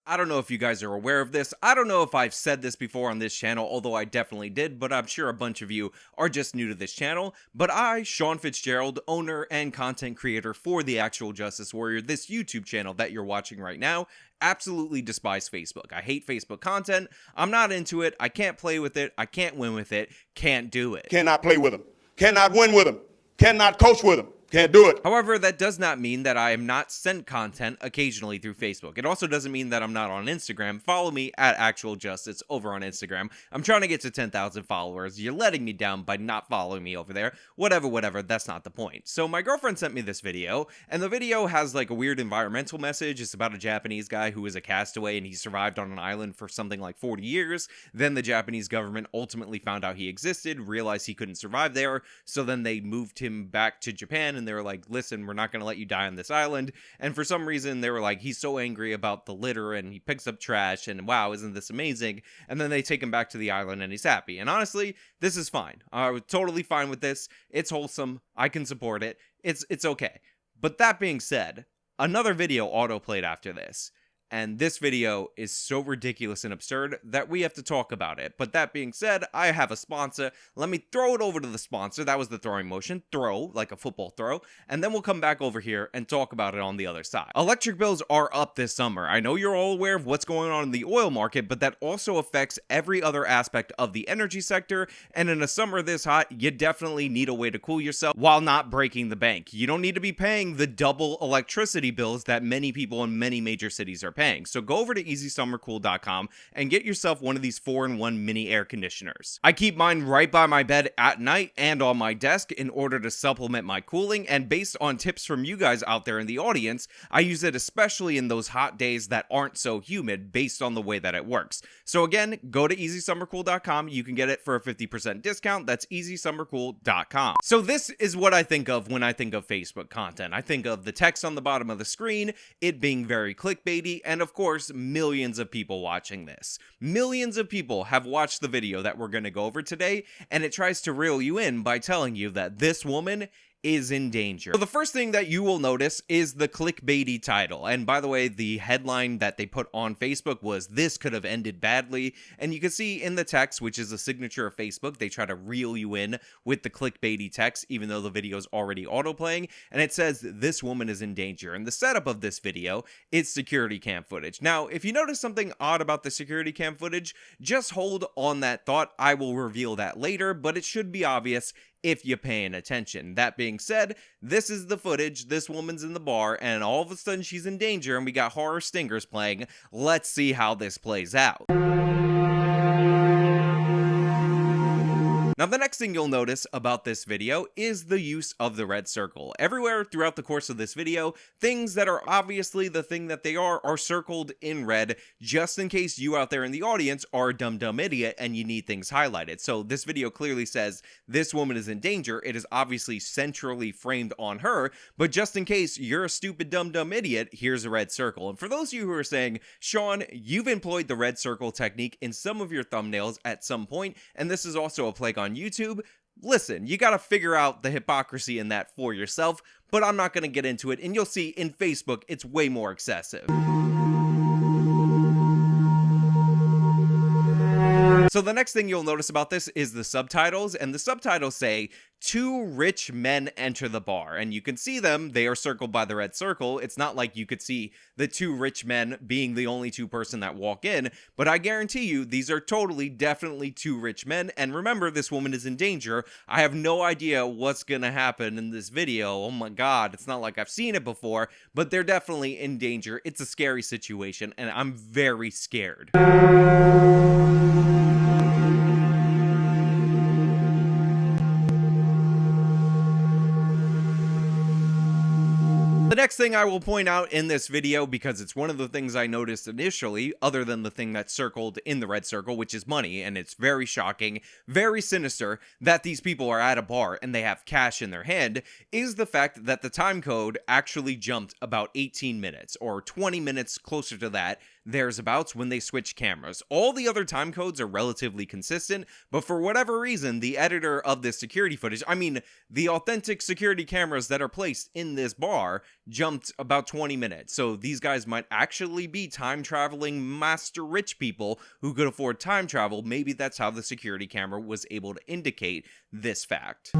I don't know if you guys are aware of this. I don't know if I've said this before on this channel, although I definitely did, but I'm sure a bunch of you are just new to this channel. But I, Sean Fitzgerald, owner and content creator for The Actual Justice Warrior, this YouTube channel that you're watching right now, absolutely despise Facebook. I hate Facebook content. I'm not into it. I can't play with it. I can't win with it. Can't do it. Cannot play with them. Cannot win with them. Cannot coach with them. Can't do it. However, that does not mean that I am not sent content occasionally through Facebook. It also doesn't mean that I'm not on Instagram. Follow me at Actual Justice over on Instagram. I'm trying to get to 10,000 followers. You're letting me down by not following me over there. Whatever, that's not the point. So my girlfriend sent me this video, and the video has like a weird environmental message. It's about a Japanese guy who is a castaway and he survived on an island for something like 40 years. Then the Japanese government ultimately found out he existed, realized he couldn't survive there, so then they moved him back to Japan, and they were like, listen, we're not going to let you die on this island. And for some reason, they were like, he's so angry about the litter and he picks up trash and wow, isn't this amazing? And then they take him back to the island and he's happy. And honestly, this is fine. I was totally fine with this. It's wholesome. I can support it. It's okay. But that being said, another video auto-played after this. And this video is so ridiculous and absurd that we have to talk about it. But that being said, I have a sponsor. Let me throw it over to the sponsor. That was the throwing motion. Throw, like a football throw. And then we'll come back over here and talk about it on the other side. Electric bills are up this summer. I know you're all aware of what's going on in the oil market, but that also affects every other aspect of the energy sector. And in a summer this hot, you definitely need a way to cool yourself while not breaking the bank. You don't need to be paying the double electricity bills that many people in many major cities are paying. So go over to EasySummerCool.com and get yourself one of these 4-in-1 mini air conditioners. I keep mine right by my bed at night and on my desk in order to supplement my cooling, and based on tips from you guys out there in the audience, I use it especially in those hot days that aren't so humid based on the way that it works. So again, go to EasySummerCool.com. You can get it for a 50% discount. That's EasySummerCool.com. So this is what I think of when I think of Facebook content. I think of the text on the bottom of the screen, it being very clickbaity, and of course, millions of people watching this. Millions of people have watched the video that we're going to go over today, and it tries to reel you in by telling you that this woman is in danger. So the first thing that you will notice is the clickbaity title. And by the way, the headline that they put on Facebook was, "This could have ended badly." And you can see in the text, which is a signature of Facebook, they try to reel you in with the clickbaity text, even though the video is already autoplaying. And it says, "This woman is in danger." And the setup of this video is security cam footage. Now, if you notice something odd about the security cam footage, just hold on that thought. I will reveal that later, but it should be obvious if you're paying attention. That being said, this is the footage. This woman's in the bar, and all of a sudden she's in danger, and we got horror stingers playing. Let's see how this plays out. Now, the next thing you'll notice about this video is the use of the red circle. Everywhere throughout the course of this video, things that are obviously the thing that they are circled in red, just in case you out there in the audience are a dumb idiot and you need things highlighted. So this video clearly says this woman is in danger. It is obviously centrally framed on her, but just in case you're a stupid dumb idiot, here's a red circle. And for those of you who are saying, Sean, you've employed the red circle technique in some of your thumbnails at some point, and this is also a plague on YouTube, listen, you gotta figure out the hypocrisy in that for yourself, but I'm not gonna get into it, and you'll see in Facebook it's way more excessive. So the next thing you'll notice about this is the subtitles, and the subtitles say, "Two rich men enter the bar," and you can see them. They are circled by the red circle. It's not like you could see the two rich men being the only two person that walk in, but I guarantee you these are definitely two rich men. And remember, this woman is in danger. I have no idea what's gonna happen in this video. Oh my god, it's not like I've seen it before, but they're definitely in danger. It's a scary situation, and I'm very scared. The next thing I will point out in this video, because it's one of the things I noticed initially, other than the thing that's circled in the red circle, which is money, and it's very shocking, very sinister that these people are at a bar and they have cash in their hand, is the fact that the time code actually jumped about 18 minutes, or 20 minutes closer to that, there's abouts when they switch cameras. All the other time codes are relatively consistent, but for whatever reason, the editor of this security footage, I mean, the authentic security cameras that are placed in this bar jumped about 20 minutes. So these guys might actually be time traveling master rich people who could afford time travel. Maybe that's how the security camera was able to indicate this fact.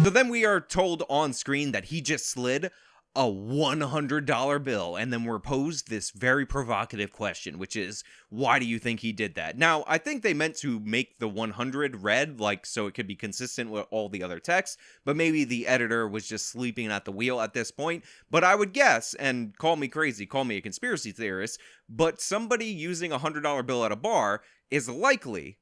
So then we are told on screen that he just slid a $100 bill, and then we're posed this very provocative question, which is, why do you think he did that? Now, I think they meant to make the 100 red, like, so it could be consistent with all the other text, but maybe the editor was just sleeping at the wheel at this point. But I would guess, and call me crazy, call me a conspiracy theorist, but somebody using a $100 bill at a bar is likely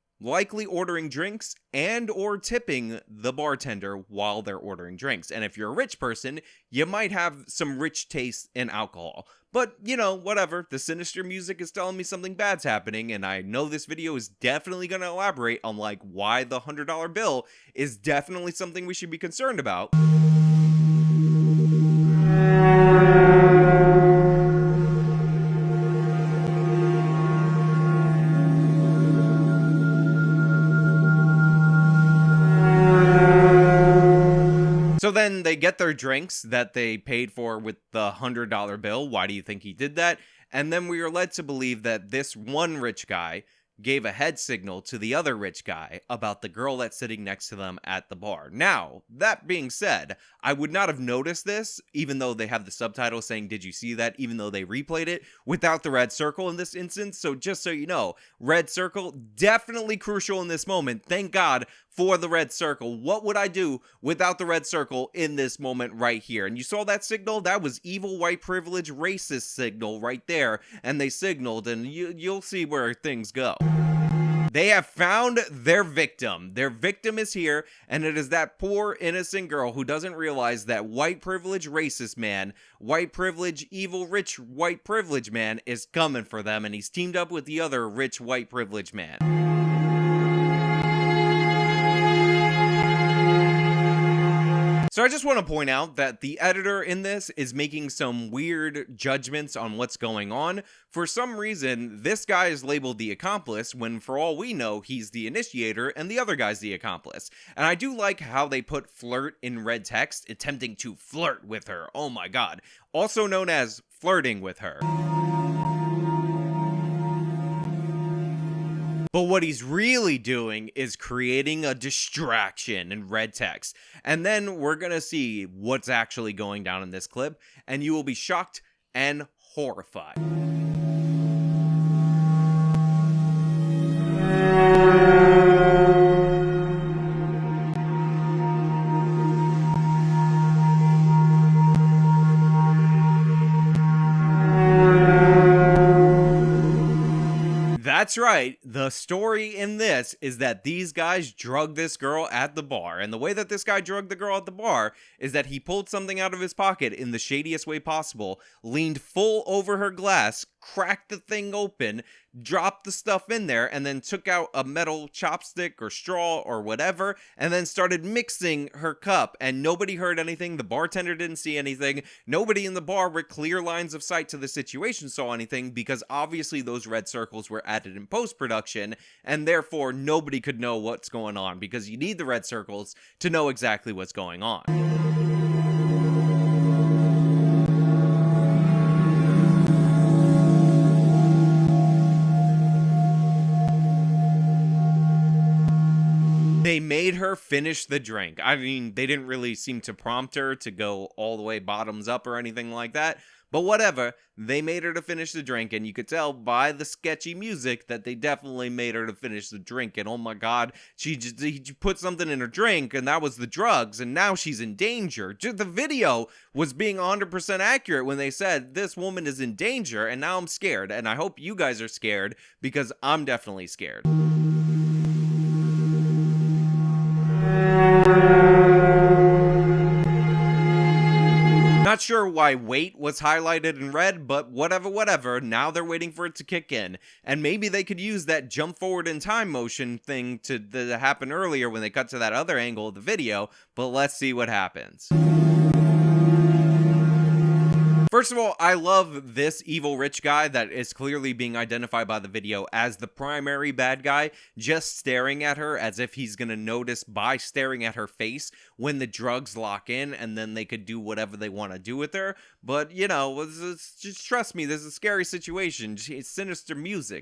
ordering drinks and or tipping the bartender while they're ordering drinks. And if you're a rich person, you might have some rich taste in alcohol. But, you know, whatever. The sinister music is telling me something bad's happening, and I know this video is definitely going to elaborate on, like, why the $100 bill is definitely something we should be concerned about. So then they get their drinks that they paid for with the $100 bill. Why do you think he did that? And then we are led to believe that this one rich guy gave a head signal to the other rich guy about the girl that's sitting next to them at the bar. Now, that being said, I would not have noticed this, even though they have the subtitle saying, "Did you see that?" even though they replayed it, without the red circle in this instance. So just so you know, red circle, definitely crucial in this moment. Thank God for the red circle. What would I do without the red circle in this moment right here? And you saw that signal? That was evil, white privilege, racist signal right there. And they signaled, and you'll see where things go. They have found their victim. Their victim is here, and it is that poor, innocent girl who doesn't realize that white privilege, racist man, white privilege, evil, rich, white privilege man is coming for them, and he's teamed up with the other rich, white privilege man. So I just want to point out that the editor in this is making some weird judgments on what's going on. For some reason, this guy is labeled the accomplice when, for all we know, he's the initiator and the other guy's the accomplice. And I do like how they put flirt in red text, attempting to flirt with her. Oh my god. Also known as flirting with her. But what he's really doing is creating a distraction in red text. And then we're gonna see what's actually going down in this clip, and you will be shocked and horrified. That's right, the story in this is that these guys drugged this girl at the bar, and the way that this guy drugged the girl at the bar is that he pulled something out of his pocket in the shadiest way possible, leaned full over her glass, cracked the thing open, dropped the stuff in there, and then took out a metal chopstick or straw or whatever, and then started mixing her cup, and nobody heard anything. The bartender didn't see anything. Nobody in the bar with clear lines of sight to the situation saw anything, because obviously those red circles were added in post-production, and therefore nobody could know what's going on, because you need the red circles to know exactly what's going on. They made her finish the drink. I mean, they didn't really seem to prompt her to go all the way bottoms up or anything like that. But whatever, they made her to finish the drink, and you could tell by the sketchy music that they definitely made her to finish the drink. And oh my god, he put something in her drink, and that was the drugs, and now she's in danger. The video was being 100% accurate when they said this woman is in danger, and now I'm scared. And I hope you guys are scared, because I'm definitely scared. Not sure why wait was highlighted in red, but whatever, now they're waiting for it to kick in. And maybe they could use that jump forward in time motion thing to happen earlier when they cut to that other angle of the video, but let's see what happens. First of all, I love this evil rich guy that is clearly being identified by the video as the primary bad guy, just staring at her as if he's gonna notice by staring at her face when the drugs lock in, and then they could do whatever they want to do with her. But, you know, just trust me, this is a scary situation. It's sinister music.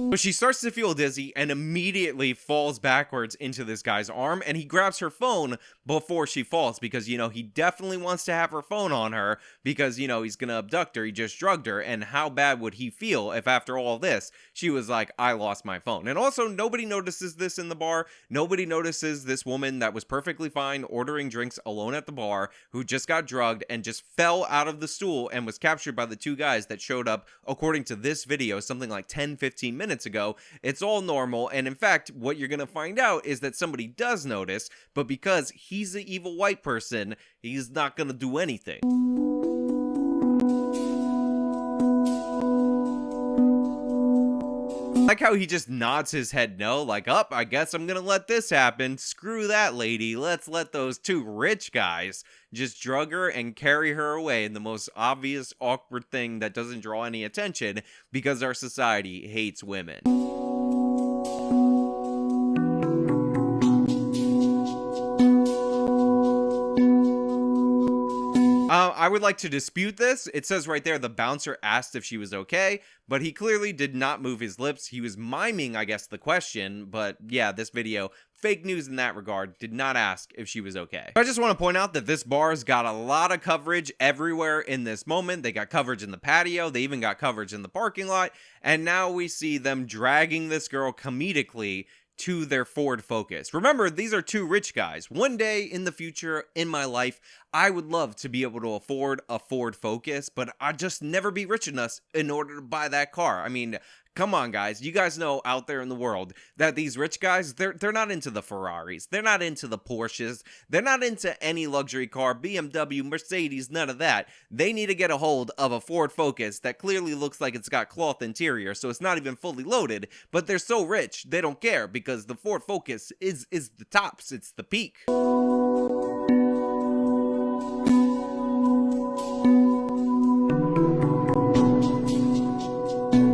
So she starts to feel dizzy and immediately falls backwards into this guy's arm, and he grabs her phone before she falls because, you know, he definitely wants to have her phone on her because, you know, he's gonna abduct her. He just drugged her, and how bad would he feel if after all this she was like, I lost my phone? And also, nobody notices this in the bar. Nobody notices this woman that was perfectly fine ordering drinks alone at the bar, who just got drugged and just fell out of the stool and was captured by the two guys that showed up, according to this video, something like 10-15 minutes ago. It's all normal, and in fact, what you're gonna find out is that somebody does notice, but because he's the evil white person, he's not gonna do anything. Like how he just nods his head no, like, up, I guess I'm gonna let this happen. Screw that lady. Let's let those two rich guys just drug her and carry her away in the most obvious, awkward thing that doesn't draw any attention because our society hates women. I would like to dispute this. It says right there the bouncer asked if she was okay, but he clearly did not move his lips. He was miming, I guess, the question, but yeah, this video, fake news in that regard, did not ask if she was okay. I just want to point out that this bar's got a lot of coverage everywhere in this moment. They got coverage in the patio, they even got coverage in the parking lot, and now we see them dragging this girl comedically to their Ford Focus. Remember, these are two rich guys. One day in the future in my life, I would love to be able to afford a Ford Focus, but I'd just never be rich enough in order to buy that car. I mean, come on, guys. You guys know out there in the world that these rich guys, they're not into the Ferraris. They're not into the Porsches. They're not into any luxury car, BMW, Mercedes, none of that. They need to get a hold of a Ford Focus that clearly looks like it's got cloth interior, so it's not even fully loaded, but they're so rich, they don't care because the Ford Focus is the tops. It's the peak.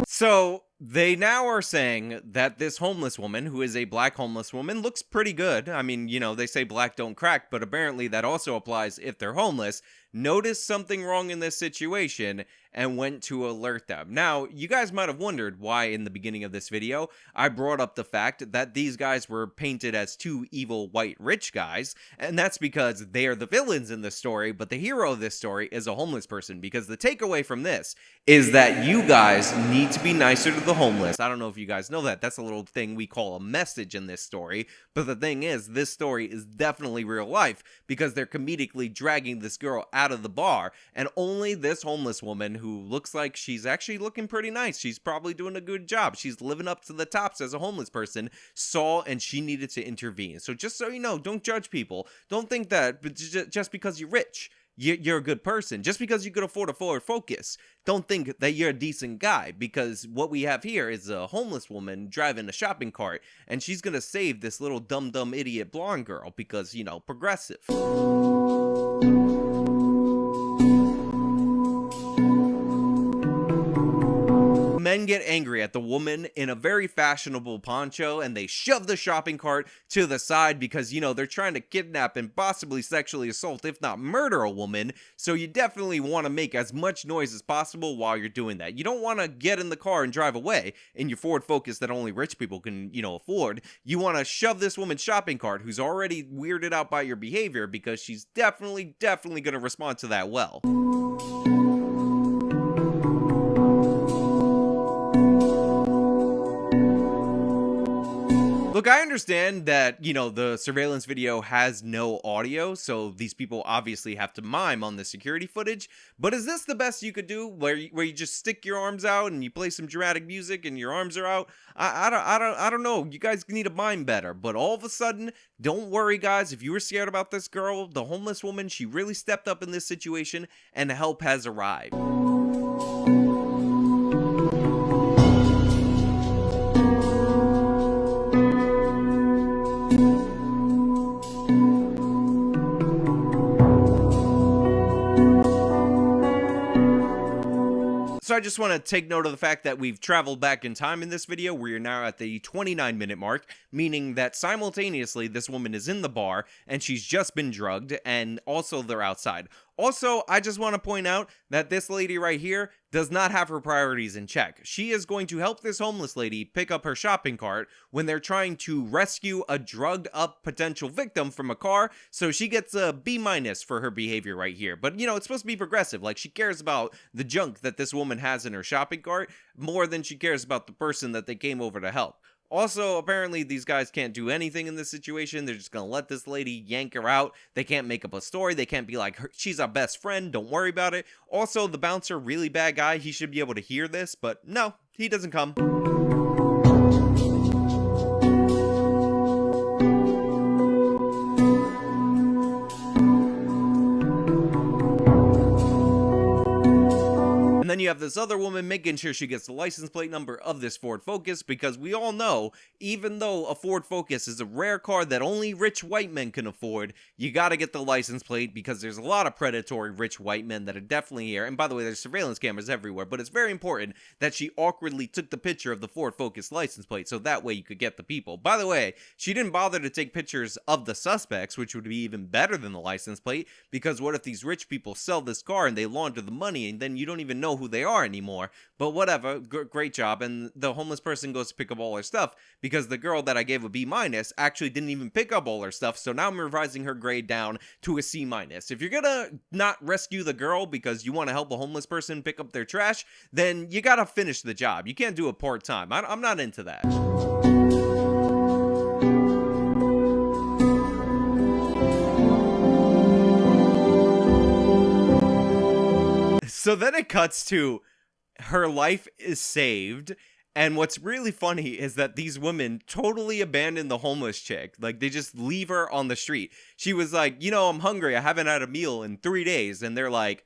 So they now are saying that this homeless woman, who is a black homeless woman, looks pretty good. I mean, you know, they say black don't crack, but apparently that also applies if they're homeless, noticed something wrong in this situation and went to alert them. Now, you guys might have wondered why in the beginning of this video I brought up the fact that these guys were painted as two evil white rich guys, and that's because they are the villains in this story, but the hero of this story is a homeless person, because the takeaway from this is that you guys need to be nicer to the homeless. I don't know if you guys know that. That's a little thing we call a message in this story, but the thing is, this story is definitely real life because they're comedically dragging this girl out of the bar, and only this homeless woman, who looks like she's actually looking pretty nice, she's probably doing a good job, she's living up to the tops as a homeless person, saw, and she needed to intervene. So just so you know, don't judge people. Don't think that just because you're rich, you're a good person. Just because you could afford a Ford Focus, don't think that you're a decent guy, because what we have here is a homeless woman driving a shopping cart, and she's gonna save this little dumb idiot blonde girl because, you know, progressive. Men get angry at the woman in a very fashionable poncho, and they shove the shopping cart to the side because, you know, they're trying to kidnap and possibly sexually assault, if not murder, a woman. So you definitely want to make as much noise as possible while you're doing that. You don't want to get in the car and drive away in your Ford Focus that only rich people can, you know, afford. You want to shove this woman's shopping cart, who's already weirded out by your behavior, because she's definitely going to respond to that well. Look, I understand that, you know, the surveillance video has no audio, so these people obviously have to mime on the security footage, but is this the best you could do, where you just stick your arms out and you play some dramatic music and your arms are out? I don't know. You guys need to mime better, but all of a sudden, don't worry, guys. If you were scared about this girl, the homeless woman, she really stepped up in this situation, and help has arrived. Also, I just want to take note of the fact that we've traveled back in time in this video. We are now at the 29-minute mark, meaning that simultaneously this woman is in the bar and she's just been drugged, and also they're outside. Also, I just want to point out that this lady right here does not have her priorities in check. She is going to help this homeless lady pick up her shopping cart when they're trying to rescue a drugged up potential victim from a car, so she gets a B- for her behavior right here. But you know, it's supposed to be progressive. Like, she cares about the junk that this woman has in her shopping cart more than she cares about the person that they came over to help. Also, apparently these guys can't do anything in this situation. They're just gonna let this lady yank her out. They can't make up a story. They can't be like, she's our best friend, don't worry about it. Also, the bouncer, really bad guy. He should be able to hear this, but no, he doesn't come. And then you have this other woman making sure she gets the license plate number of this Ford Focus, because we all know, even though a Ford Focus is a rare car that only rich white men can afford, you gotta get the license plate because there's a lot of predatory rich white men that are definitely here. And by the way, there's surveillance cameras everywhere, but it's very important that she awkwardly took the picture of the Ford Focus license plate so that way you could get the people. By the way, she didn't bother to take pictures of the suspects, which would be even better than the license plate, because what if these rich people sell this car and they launder the money and then you don't even know who they are anymore? But whatever, great job. And the homeless person goes to pick up all her stuff because the girl that I gave a B- actually didn't even pick up all her stuff, so now I'm revising her grade down to a C-. If you're gonna not rescue the girl because you want to help a homeless person pick up their trash, then you gotta finish the job. You can't do it part-time. I'm not into that. So then it cuts to her life is saved, and what's really funny is that these women totally abandon the homeless chick. Like, they just leave her on the street. She was like, you know, I'm hungry, I haven't had a meal in 3 days, and they're like,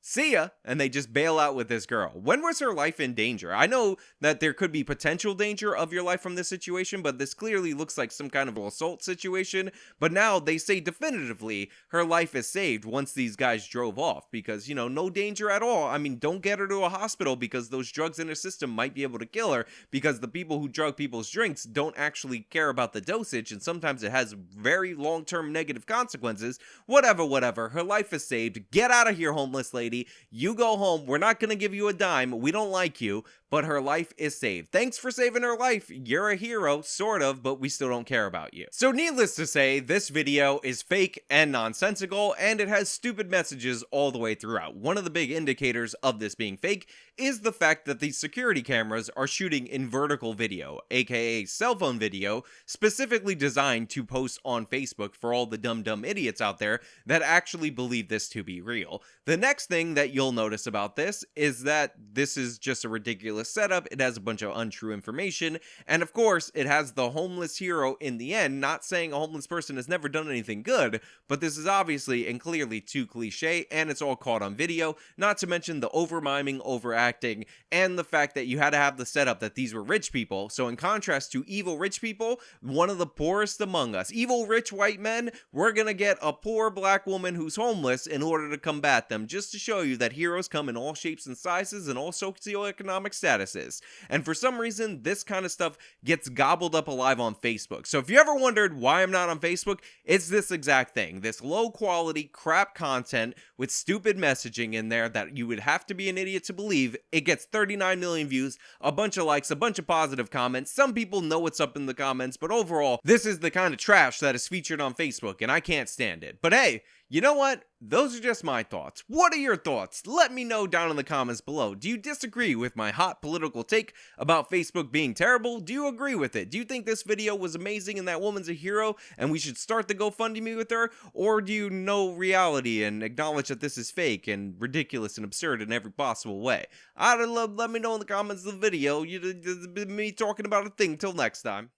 see ya, and they just bail out with this girl. When was her life in danger? I know that there could be potential danger of your life from this situation, but this clearly looks like some kind of assault situation. But now they say definitively her life is saved once these guys drove off because, you know, no danger at all. I mean, don't get her to a hospital because those drugs in her system might be able to kill her, because the people who drug people's drinks don't actually care about the dosage, and sometimes it has very long-term negative consequences. Whatever. Her life is saved. Get out of here, homeless lady. You go home. We're not going to give you a dime. We don't like you, but her life is saved. Thanks for saving her life. You're a hero, sort of, but we still don't care about you. So needless to say, this video is fake and nonsensical, and it has stupid messages all the way throughout. One of the big indicators of this being fake is the fact that these security cameras are shooting in vertical video, aka cell phone video, specifically designed to post on Facebook for all the dumb idiots out there that actually believe this to be real. The next thing that you'll notice about this is that this is just a ridiculous setup. It has a bunch of untrue information, and of course it has the homeless hero in the end. Not saying a homeless person has never done anything good, but this is obviously and clearly too cliche, and it's all caught on video, not to mention the over-miming, overacting, and the fact that you had to have the setup that these were rich people. So in contrast to evil rich people, one of the poorest among us, evil rich white men, we're gonna get a poor black woman who's homeless in order to combat them, just to show you that heroes come in all shapes and sizes and all socioeconomic statuses. And for some reason, this kind of stuff gets gobbled up alive on Facebook. So if you ever wondered why I'm not on Facebook, it's this exact thing. This low quality crap content with stupid messaging in there that you would have to be an idiot to believe. It gets 39 million views, a bunch of likes, a bunch of positive comments. Some people know what's up in the comments, but overall, this is the kind of trash that is featured on Facebook, and I can't stand it. But hey, you know what? Those are just my thoughts. What are your thoughts? Let me know down in the comments below. Do you disagree with my hot political take about Facebook being terrible? Do you agree with it? Do you think this video was amazing and that woman's a hero and we should start the GoFundMe with her? Or do you know reality and acknowledge that this is fake and ridiculous and absurd in every possible way? I'd love, let me know in the comments of the video. Me talking about a thing. Till next time.